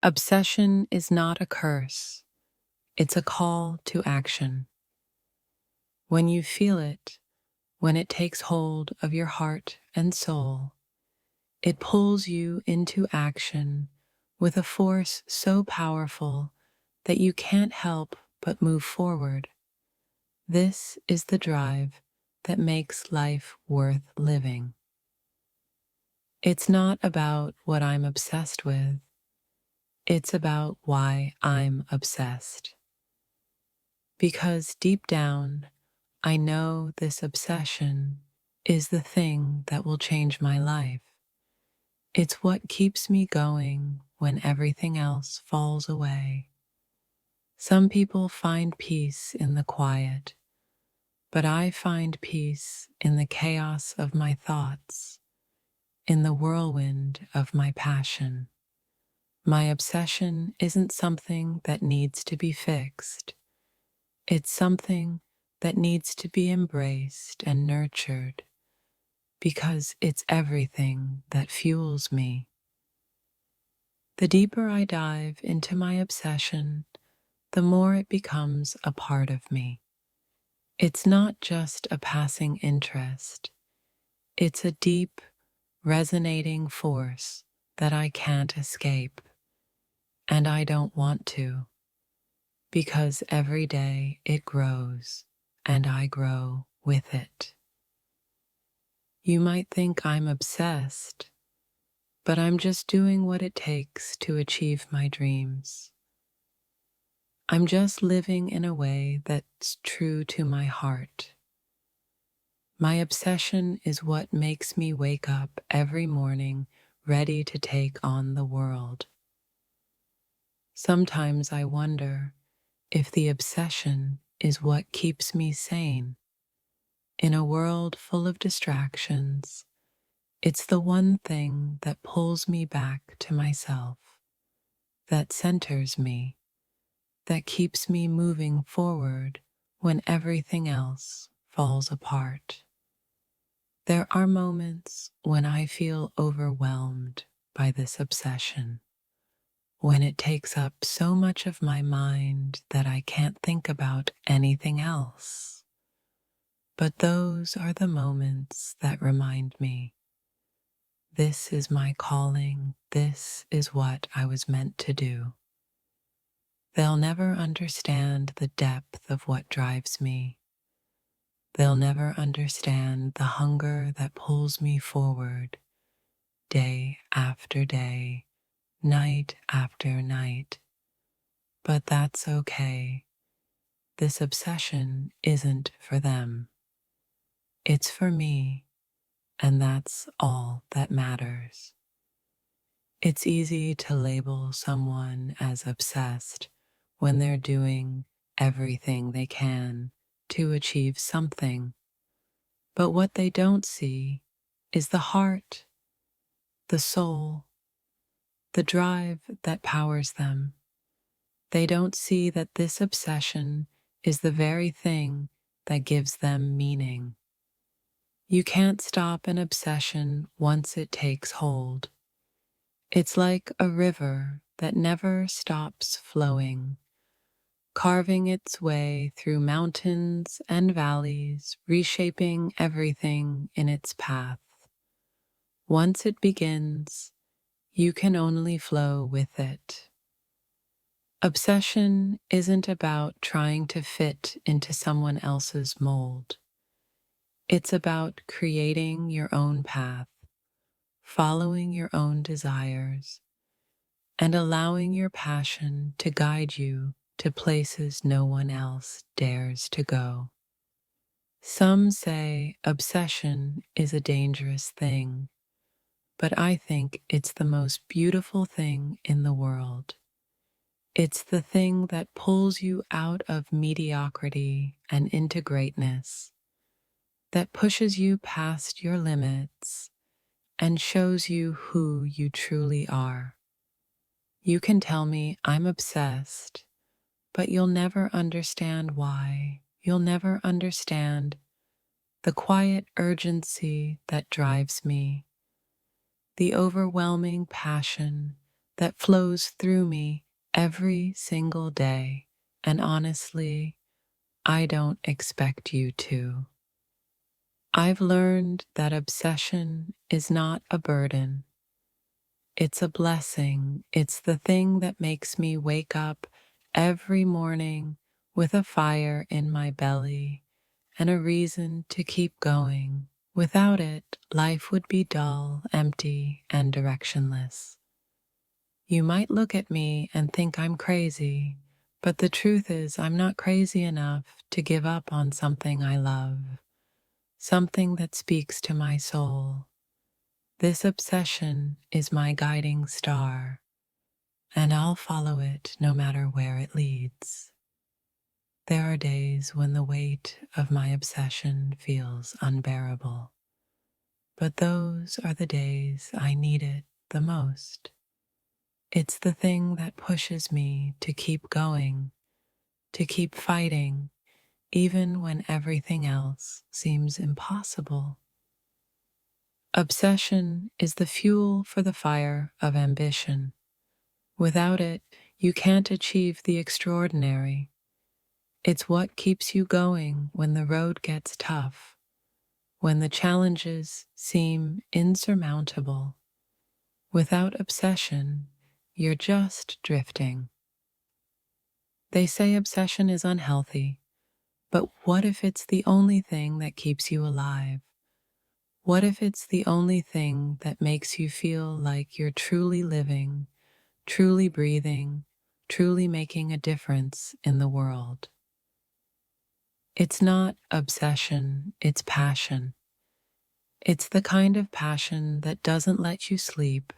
Obsession is not a curse, it's a call to action. When you feel it, when it takes hold of your heart and soul, it pulls you into action with a force so powerful that you can't help but move forward. This is the drive that makes life worth living. It's not about what I'm obsessed with, it's about why I'm obsessed. Because deep down, I know this obsession is the thing that will change my life. It's what keeps me going when everything else falls away. Some people find peace in the quiet, but I find peace in the chaos of my thoughts, in the whirlwind of my passion. My obsession isn't something that needs to be fixed. It's something that needs to be embraced and nurtured because it's everything that fuels me. The deeper I dive into my obsession, the more it becomes a part of me. It's not just a passing interest. It's a deep, resonating force that I can't escape, and I don't want to, because every day it grows, and I grow with it. You might think I'm obsessed, but I'm just doing what it takes to achieve my dreams. I'm just living in a way that's true to my heart. My obsession is what makes me wake up every morning ready to take on the world. Sometimes I wonder if the obsession is what keeps me sane. In a world full of distractions, it's the one thing that pulls me back to myself, that centers me, that keeps me moving forward when everything else falls apart. There are moments when I feel overwhelmed by this obsession, when it takes up so much of my mind that I can't think about anything else. But those are the moments that remind me, this is my calling, this is what I was meant to do. They'll never understand the depth of what drives me. They'll never understand the hunger that pulls me forward, day after day, night after night. But that's okay. This obsession isn't for them. It's for me, and that's all that matters. It's easy to label someone as obsessed when they're doing everything they can to achieve something. But what they don't see is the heart, the soul, the drive that powers them. They don't see that this obsession is the very thing that gives them meaning. You can't stop an obsession once it takes hold. It's like a river that never stops flowing, carving its way through mountains and valleys, reshaping everything in its path. Once it begins, you can only flow with it. Obsession isn't about trying to fit into someone else's mold. It's about creating your own path, following your own desires, and allowing your passion to guide you to places no one else dares to go. Some say obsession is a dangerous thing, but I think it's the most beautiful thing in the world. It's the thing that pulls you out of mediocrity and into greatness, that pushes you past your limits and shows you who you truly are. You can tell me I'm obsessed, but you'll never understand why. You'll never understand the quiet urgency that drives me, the overwhelming passion that flows through me every single day, and honestly, I don't expect you to. I've learned that obsession is not a burden. It's a blessing. It's the thing that makes me wake up every morning with a fire in my belly and a reason to keep going. Without it, life would be dull, empty, and directionless. You might look at me and think I'm crazy, but the truth is I'm not crazy enough to give up on something I love, something that speaks to my soul. This obsession is my guiding star, and I'll follow it no matter where it leads. There are days when the weight of my obsession feels unbearable, but those are the days I need it the most. It's the thing that pushes me to keep going, to keep fighting, even when everything else seems impossible. Obsession is the fuel for the fire of ambition. Without it, you can't achieve the extraordinary. It's what keeps you going when the road gets tough, when the challenges seem insurmountable. Without obsession, you're just drifting. They say obsession is unhealthy, but what if it's the only thing that keeps you alive? What if it's the only thing that makes you feel like you're truly living, truly breathing, truly making a difference in the world? It's not obsession, it's passion. It's the kind of passion that doesn't let you sleep,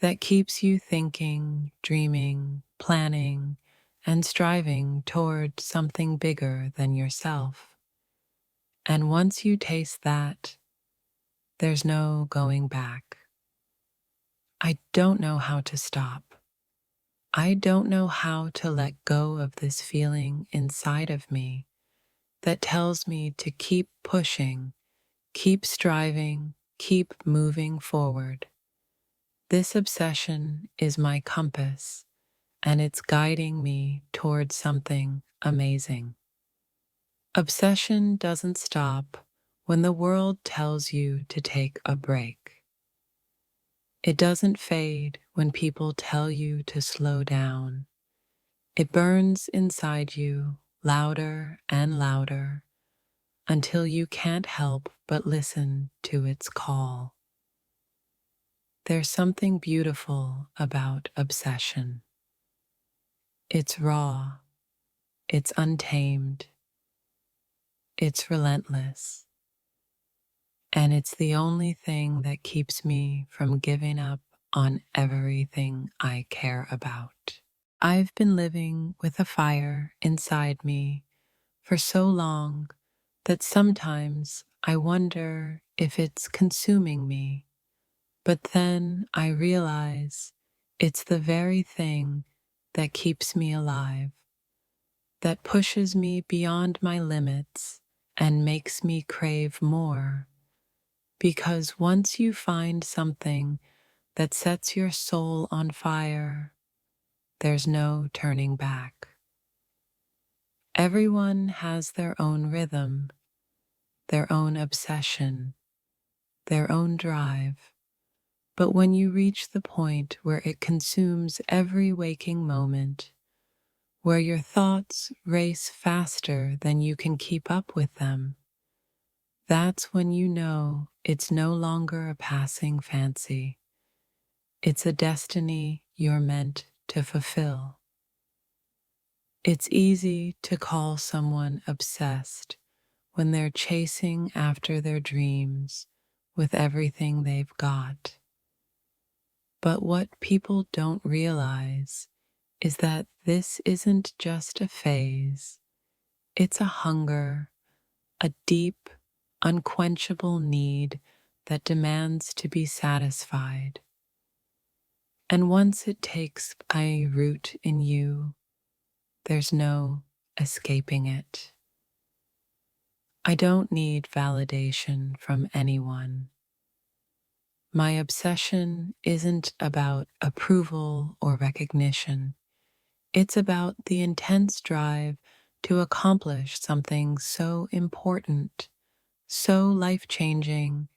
that keeps you thinking, dreaming, planning, and striving toward something bigger than yourself. And once you taste that, there's no going back. I don't know how to stop. I don't know how to let go of this feeling inside of me that tells me to keep pushing, keep striving, keep moving forward. This obsession is my compass, and it's guiding me towards something amazing. Obsession doesn't stop when the world tells you to take a break. It doesn't fade when people tell you to slow down. It burns inside you louder and louder until you can't help but listen to its call. There's something beautiful about obsession. It's raw, it's untamed, it's relentless, and it's the only thing that keeps me from giving up on everything I care about. I've been living with a fire inside me for so long that sometimes I wonder if it's consuming me. But then I realize it's the very thing that keeps me alive, that pushes me beyond my limits and makes me crave more. Because once you find something that sets your soul on fire, there's no turning back. Everyone has their own rhythm, their own obsession, their own drive. But when you reach the point where it consumes every waking moment, where your thoughts race faster than you can keep up with them, that's when you know it's no longer a passing fancy. It's a destiny you're meant to fulfill. It's easy to call someone obsessed when they're chasing after their dreams with everything they've got. But what people don't realize is that this isn't just a phase, it's a hunger, a deep, unquenchable need that demands to be satisfied. And once it takes a root in you, there's no escaping it. I don't need validation from anyone. My obsession isn't about approval or recognition. It's about the intense drive to accomplish something so important, so life-changing,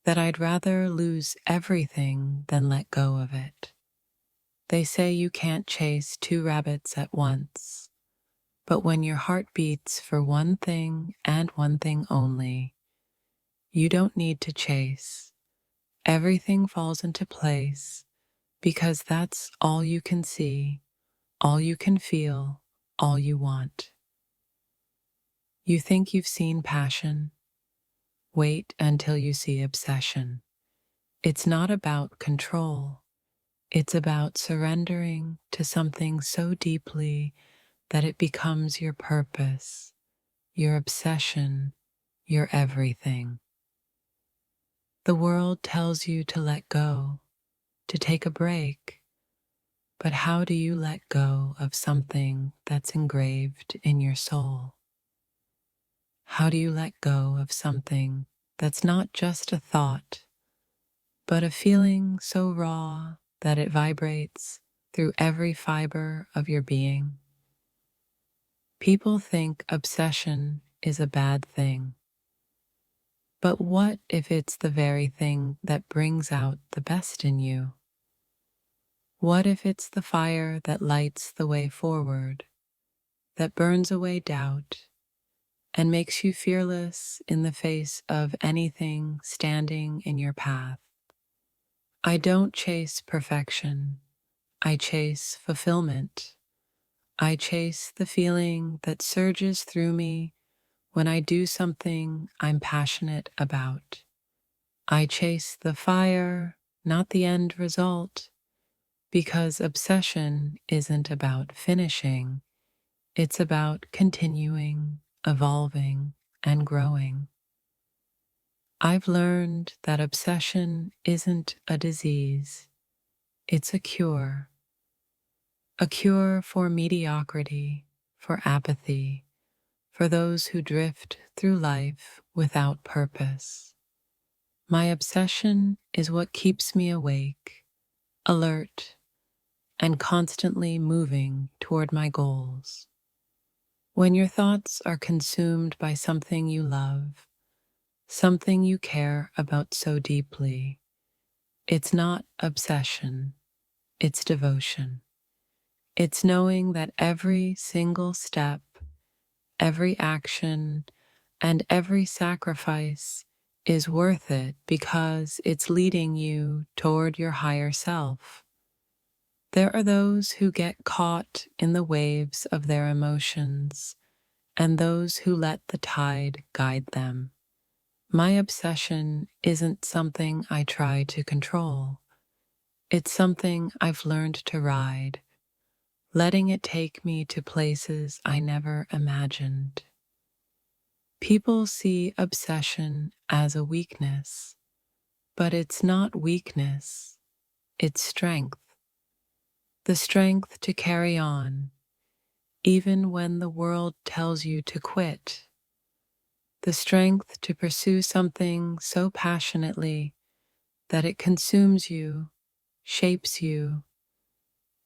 that I'd rather lose everything than let go of it. They say you can't chase two rabbits at once, but when your heart beats for one thing and one thing only, you don't need to chase. Everything falls into place because that's all you can see, all you can feel, all you want. You think you've seen passion? Wait until you see obsession. It's not about control. It's about surrendering to something so deeply that it becomes your purpose, your obsession, your everything. The world tells you to let go, to take a break, but how do you let go of something that's engraved in your soul? How do you let go of something that's not just a thought, but a feeling so raw that it vibrates through every fiber of your being? People think obsession is a bad thing. But what if it's the very thing that brings out the best in you? What if it's the fire that lights the way forward, that burns away doubt, and makes you fearless in the face of anything standing in your path? I don't chase perfection. I chase fulfillment. I chase the feeling that surges through me when I do something I'm passionate about. I chase the fire, not the end result, because obsession isn't about finishing. It's about continuing, evolving, and growing. I've learned that obsession isn't a disease. It's a cure for mediocrity, for apathy, for those who drift through life without purpose. My obsession is what keeps me awake, alert, and constantly moving toward my goals. When your thoughts are consumed by something you love, something you care about so deeply, it's not obsession, it's devotion. It's knowing that every single step, every action, and every sacrifice is worth it because it's leading you toward your higher self. There are those who get caught in the waves of their emotions and those who let the tide guide them. My obsession isn't something I try to control. It's something I've learned to ride, letting it take me to places I never imagined. People see obsession as a weakness, but it's not weakness, it's strength. The strength to carry on, even when the world tells you to quit. The strength to pursue something so passionately that it consumes you, shapes you,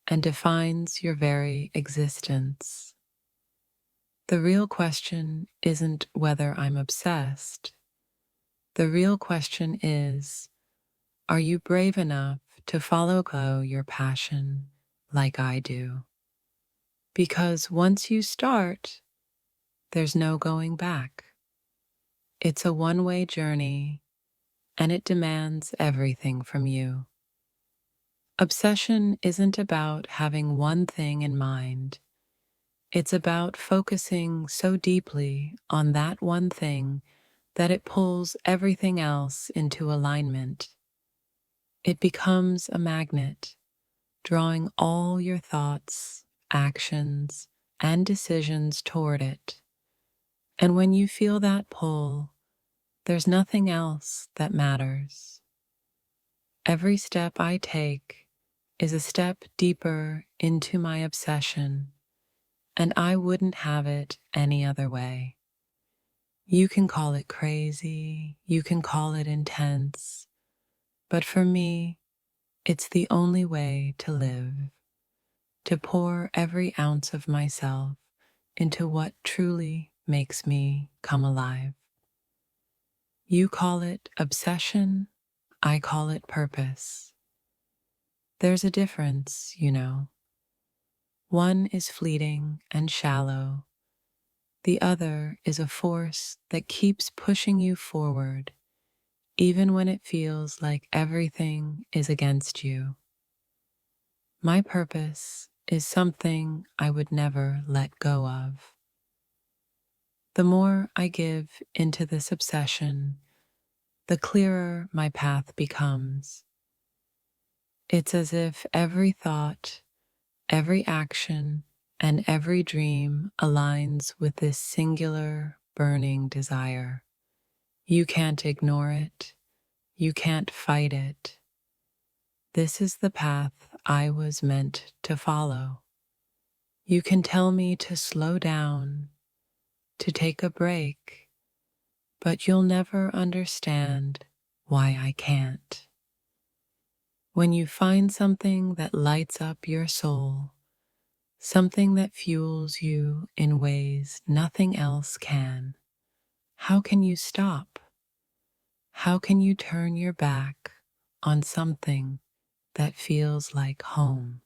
and defines your very existence. The real question isn't whether I'm obsessed. The real question is, are you brave enough to follow your passion like I do? Because once you start, there's no going back. It's a one-way journey, and it demands everything from you. Obsession isn't about having one thing in mind. It's about focusing so deeply on that one thing that it pulls everything else into alignment. It becomes a magnet, drawing all your thoughts, actions, and decisions toward it. And when you feel that pull, there's nothing else that matters. Every step I take is a step deeper into my obsession, and I wouldn't have it any other way. You can call it crazy, you can call it intense, But for me, it's the only way to live, to pour every ounce of myself into what truly makes me come alive. You call it obsession, I call it purpose. There's a difference, you know. One is fleeting and shallow. The other is a force that keeps pushing you forward, even when it feels like everything is against you. My purpose is something I would never let go of. The more I give into this obsession, the clearer my path becomes. It's as if every thought, every action, and every dream aligns with this singular, burning desire. You can't ignore it. You can't fight it. This is the path I was meant to follow. You can tell me to slow down, to take a break, but you'll never understand why I can't. When you find something that lights up your soul, something that fuels you in ways nothing else can, how can you stop? How can you turn your back on something that feels like home?